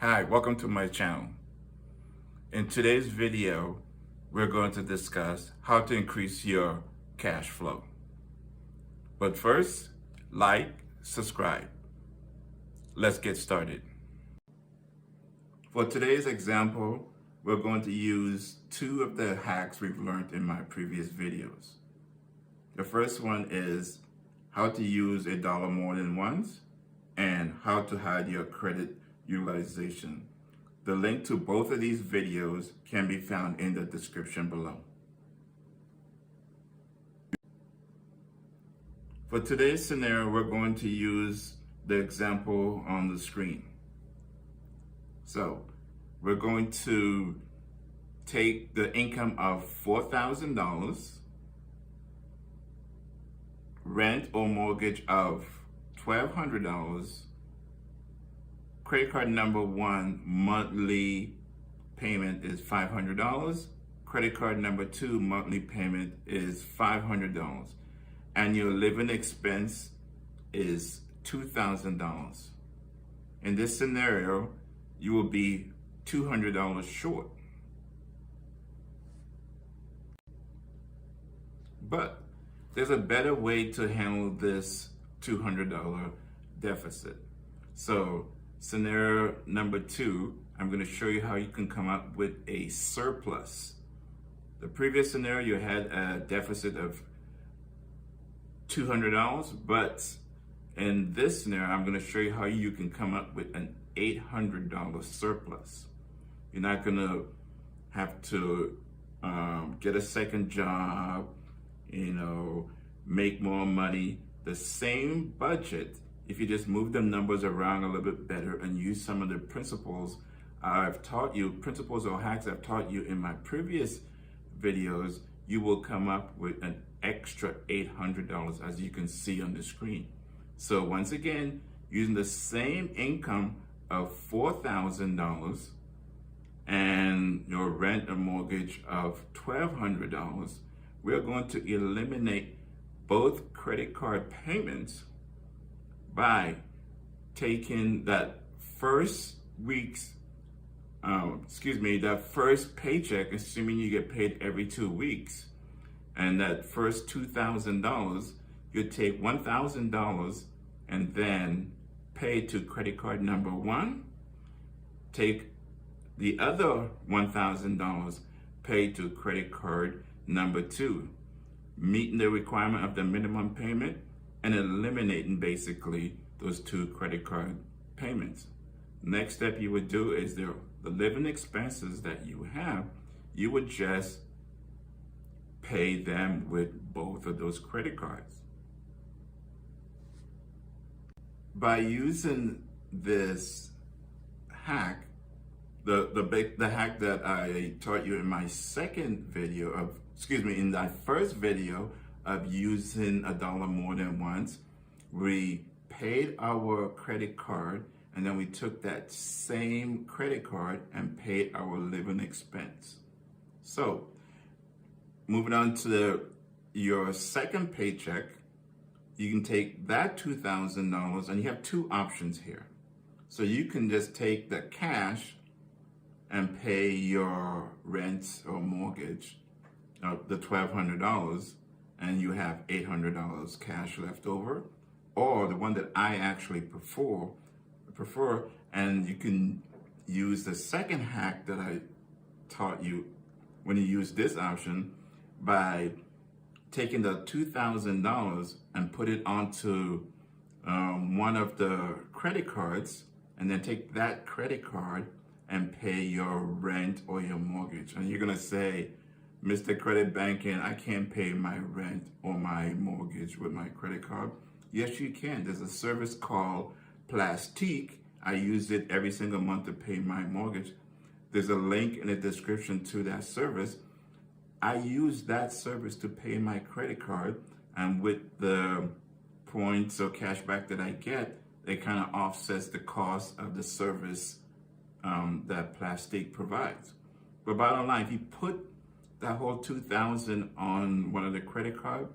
Hi, welcome to my channel. In today's video, we're going to discuss how to increase your cash flow. But first, like, subscribe. Let's get started. For today's example, we're going to use two of the hacks we've learned in my previous videos. The first one is how to use a dollar more than once and how to hide your credit utilization. The link to both of these videos can be found in the description below. For today's scenario, we're going to use the example on the screen. So we're going to take the income of $4,000, rent or mortgage of $1,200, credit card number one monthly payment is $500. Credit card number two monthly payment is $500. And your living expense is $2,000. In this scenario, you will be $200 short. But there's a better way to handle this $200 deficit. So scenario number two, I'm going to show you how you can come up with a surplus. The previous scenario, you had a deficit of $200, but in this scenario, I'm going to show you how you can come up with an $800 surplus. You're not going to have to get a second job, make more money. The same budget, if you just move the numbers around a little bit better and use some of the principles I've taught you, principles or hacks I've taught you in my previous videos, you will come up with an extra $800 as you can see on the screen. So once again, using the same income of $4,000 and your rent or mortgage of $1,200, we're going to eliminate both credit card payments by taking that first that first paycheck, assuming you get paid every 2 weeks, and that first $2,000, you take $1,000 and then pay to credit card number one, take the other $1,000, pay to credit card number two, meeting the requirement of the minimum payment and eliminating basically those two credit card payments. Next step you would do is the living expenses that you have, you would just pay them with both of those credit cards. By using this hack, the hack that I taught you in my in my first video of using a dollar more than once, we paid our credit card and then we took that same credit card and paid our living expense. So moving on to your second paycheck, you can take that $2,000 and you have two options here. So you can just take the cash and pay your rent or mortgage of the $1,200 and you have $800 cash left over. Or the one that I actually prefer, and you can use the second hack that I taught you when you use this option by taking the $2,000 and put it onto one of the credit cards, and then take that credit card and pay your rent or your mortgage. And you're gonna say, Mr. Credit Banking, I can't pay my rent or my mortgage with my credit card. Yes, you can. There's a service called Plastiq. I use it every single month to pay my mortgage. There's a link in the description to that service. I use that service to pay my credit card, and with the points or cash back that I get, it kind of offsets the cost of the service that Plastiq provides. But bottom line, if you put that whole $2,000 on one of the credit cards,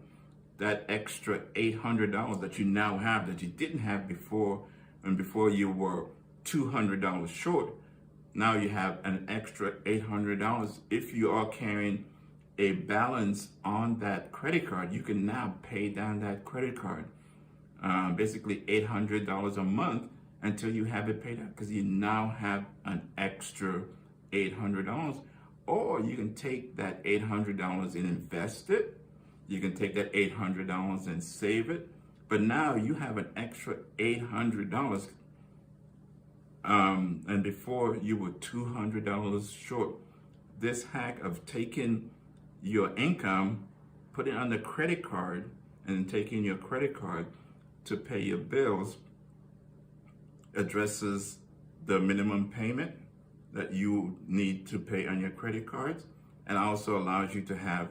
that extra $800 that you now have that you didn't have before, and before you were $200 short. Now you have an extra $800. If you are carrying a balance on that credit card, you can now pay down that credit card. Basically $800 a month until you have it paid out, because you now have an extra $800. Or you can take that $800 and invest it. You can take that $800 and save it. But now you have an extra $800. And before you were $200 short. This hack of taking your income, putting it on the credit card, and taking your credit card to pay your bills addresses the minimum payment that you need to pay on your credit cards, and also allows you to have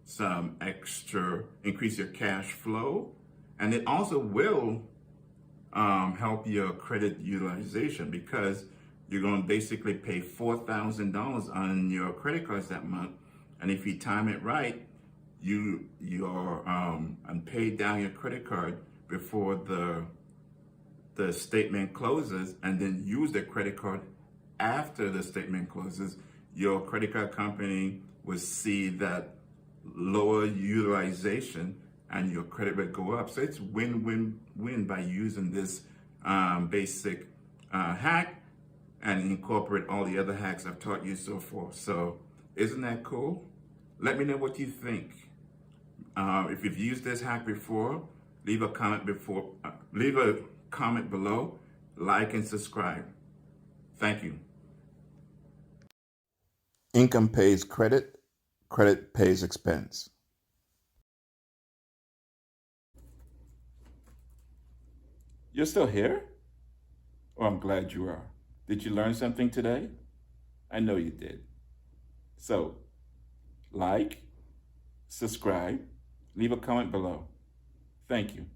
some extra, increase your cash flow, and it also will help your credit utilization, because you're going to basically pay $4,000 on your credit cards that month, and if you time it right, you're and pay down your credit card before the statement closes, and then use the credit card after the statement closes. Your credit card company will see that lower utilization and your credit rate go up. So it's win-win-win by using this basic hack and incorporate all the other hacks I've taught you so far. So isn't that cool? Let me know what you think. If you've used this hack before, leave a comment below, like and subscribe. Thank you. Income pays credit, credit pays expense. You're still here? Oh, I'm glad you are. Did you learn something today? I know you did. So, like, subscribe, leave a comment below. Thank you.